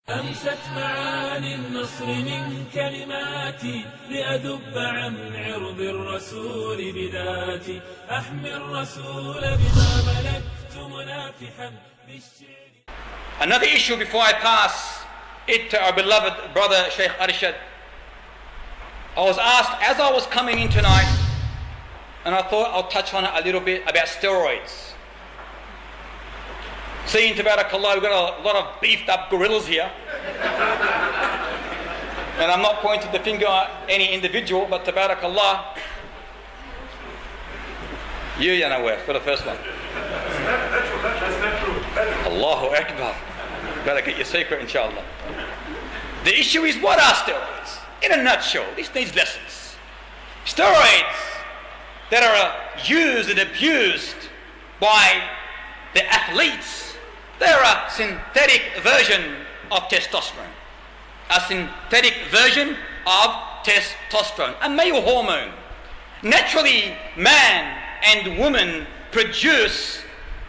أمست معاني النصر من كلماتي لأذب عن عرض الرسول بذاتي أحمي الرسول بما ملكت منافحا بالشعر. Another issue before I pass it to our beloved brother Sheikh Arshad. I was asked as I was coming in tonight, and I thought I'll touch on it a little bit about steroids. Seeing tabarakallah, we've got a lot of beefed up gorillas here. And I'm not pointing the finger at any individual, but tabarakallah, you know where, for the first one. That's not true. Allahu Akbar. Better get your secret, inshallah. The issue is, what are steroids? In a nutshell, this needs lessons. Steroids that are used and abused by the athletes, they're a synthetic version of testosterone. A synthetic version of testosterone, a male hormone. Naturally, man and woman produce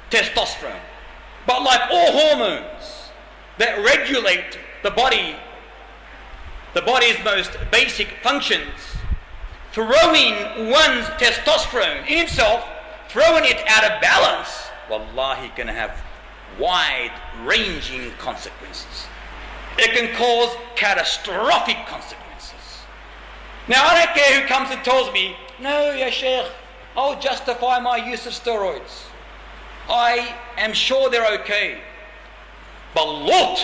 testosterone. But like all hormones that regulate the body's most basic functions, throwing one's testosterone in himself, throwing it out of balance, wallahi, can have wide-ranging consequences. It can cause catastrophic consequences. Now, I don't care who comes and tells me, no, ya Sheikh, I'll justify my use of steroids. I am sure they're okay. Balut.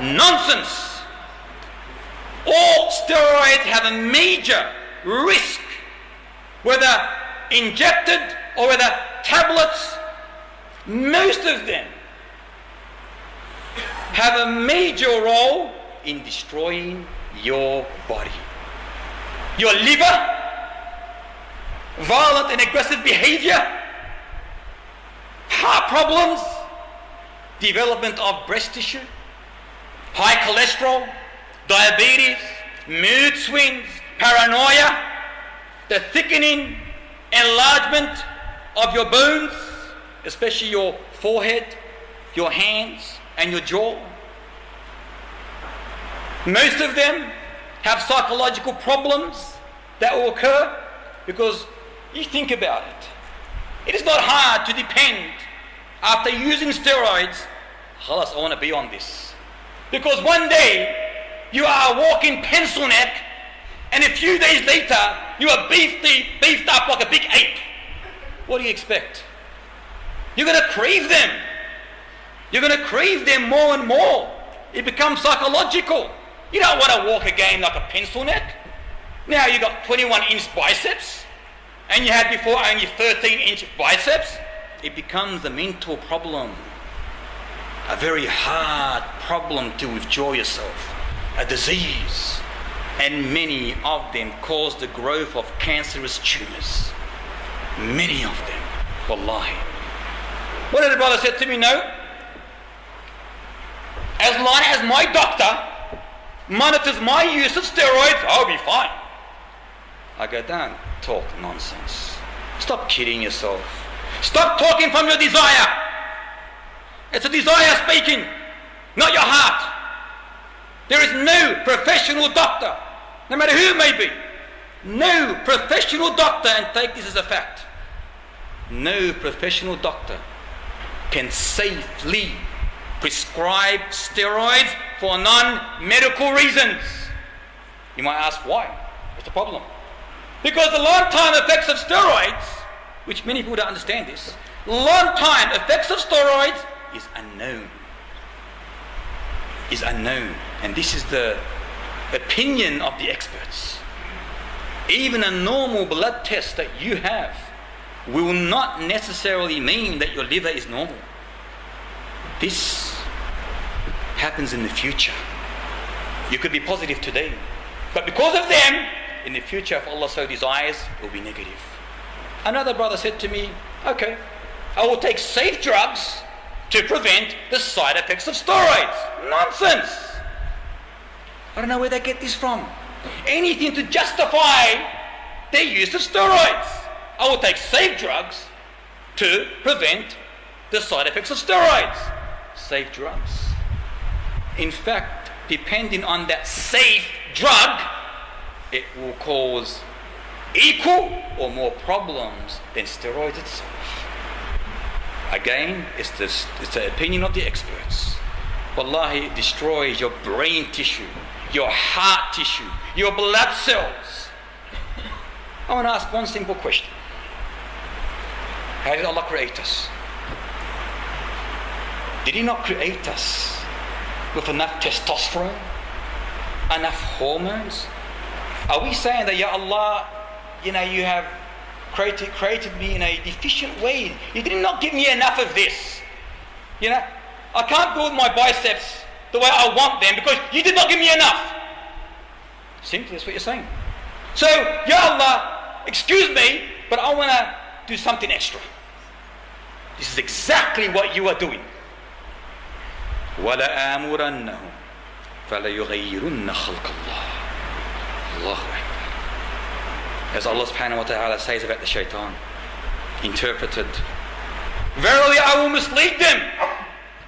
Nonsense. All steroids have a major risk, whether injected or whether tablets. Most of them have a major role in destroying your body. Your liver, violent and aggressive behavior, heart problems, development of breast tissue, high cholesterol, diabetes, mood swings, paranoia, the thickening, enlargement of your bones, especially your forehead, your hands, and your jaw. Most of them have psychological problems that will occur because you think about it. It is not hard to depend after using steroids. Khalas, I want to be on this. Because one day you are a walking pencil neck, and a few days later you are beefed up like a big ape. What do you expect? You're going to crave them. You're going to crave them more and more. It becomes psychological. You don't want to walk again like a pencil neck. Now you got 21-inch biceps, and you had before only 13-inch biceps. It becomes a mental problem, a very hard problem to withdraw yourself, a disease, and many of them cause the growth of cancerous tumors. Many of them, wallahi. One of the brothers said to me, no, as long as my doctor monitors my use of steroids, I'll be fine. I go, don't talk nonsense. Stop kidding yourself. Stop talking from your desire. It's a desire speaking, not your heart. There is no professional doctor, no matter who it may be, no professional doctor, and take this as a fact, no professional doctor can safely prescribe steroids for non-medical reasons. You might ask why? What's the problem? Because the long-time effects of steroids, which many people don't understand this, long-time effects of steroids is unknown. Is unknown. And this is the opinion of the experts. Even a normal blood test that you have will not necessarily mean that your liver is normal. This happens in the future. You could be positive today, but because of them, in the future, if Allah so desires, it will be negative. Another brother said to me, okay, I will take safe drugs to prevent the side effects of steroids. Nonsense! I don't know where they get this from. Anything to justify their use of steroids. I will take safe drugs to prevent the side effects of steroids. Safe drugs. in fact, depending on that safe drug, it will cause equal or more problems than steroids itself. Again, it's the opinion of the experts. Wallahi, it destroys your brain tissue, your heart tissue, your blood cells. I want to ask one simple question. How did Allah create us? Did He not create us with enough testosterone, enough hormones? Are we saying that, Ya Allah, you have created me in a deficient way? You did not give me enough of this. I can't build my biceps the way I want them because you did not give me enough. Simply, that's what you're saying. So, Ya Allah, excuse me, but I want to do something extra. This is exactly what you are doing. وَلَآمُرَنَّهُمْ فَلَيُغَيِّرُنَّ خَلْقَ اللَّهِ. Allahu Akbar. As Allah subhanahu wa ta'ala says about the shaitan, interpreted, verily I will mislead them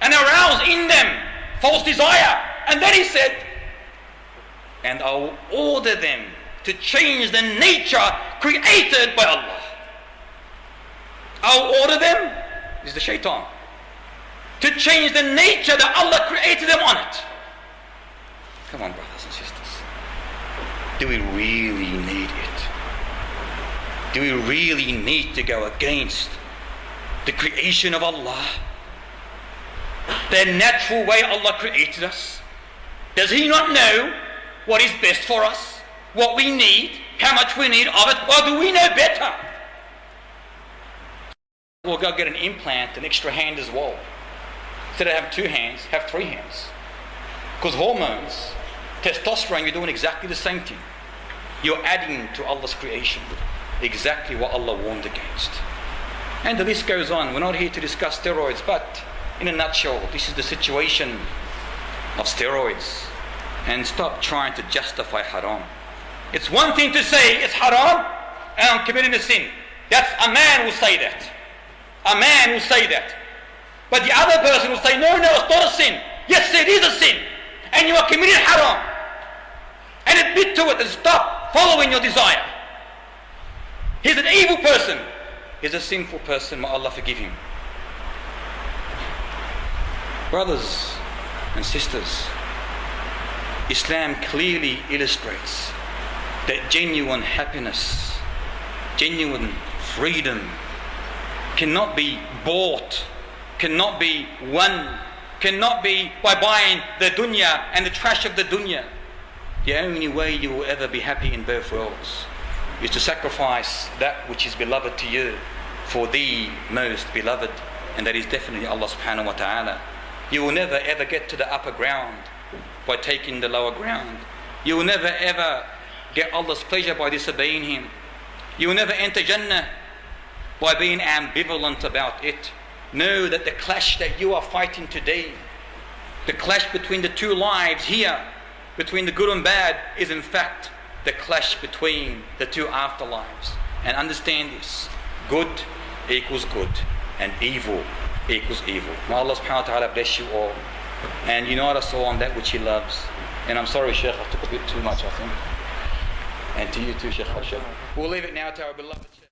and arouse in them false desire. And then He said, and I will order them to change the nature created by Allah. I will order them, this is the shaitan, to change the nature that Allah created them on it. Come on, brothers and sisters. Do we really need it? Do we really need to go against the creation of Allah? The natural way Allah created us? Does He not know what is best for us? What we need? How much we need of it? Or do we know better? We'll go get an implant, an extra hand as well. Instead of having 2 hands, have 3 hands. Because hormones, testosterone, you're doing exactly the same thing. You're adding to Allah's creation exactly what Allah warned against. And the list goes on. We're not here to discuss steroids, but in a nutshell, this is the situation of steroids. And stop trying to justify haram. It's one thing to say it's haram and I'm committing a sin. That's a man will say that. A man will say that. But the other person will say, no, it's not a sin. Yes, it is a sin. And you are committing haram. And admit to it and stop following your desire. He's an evil person. He's a sinful person. May Allah forgive him. Brothers and sisters, Islam clearly illustrates that genuine happiness, genuine freedom cannot be bought, cannot be won, cannot be by buying the dunya and the trash of the dunya. The only way you will ever be happy in both worlds is to sacrifice that which is beloved to you for the most beloved, and that is definitely Allah subhanahu wa ta'ala. You will never ever get to the upper ground by taking the lower ground. You will never ever get Allah's pleasure by disobeying Him. You will never enter Jannah by being ambivalent about it. Know that the clash that you are fighting today, the clash between the 2 lives here, between the good and bad, is in fact the clash between the 2 afterlives. And understand this: good equals good and evil equals evil. May Allah subhanahu wa ta'ala bless you all and unite us all on that which He loves. And I'm sorry, Sheikh, I took a bit too much, I think. And to you too, Sheikh. We'll leave it now to our beloved Sheikh.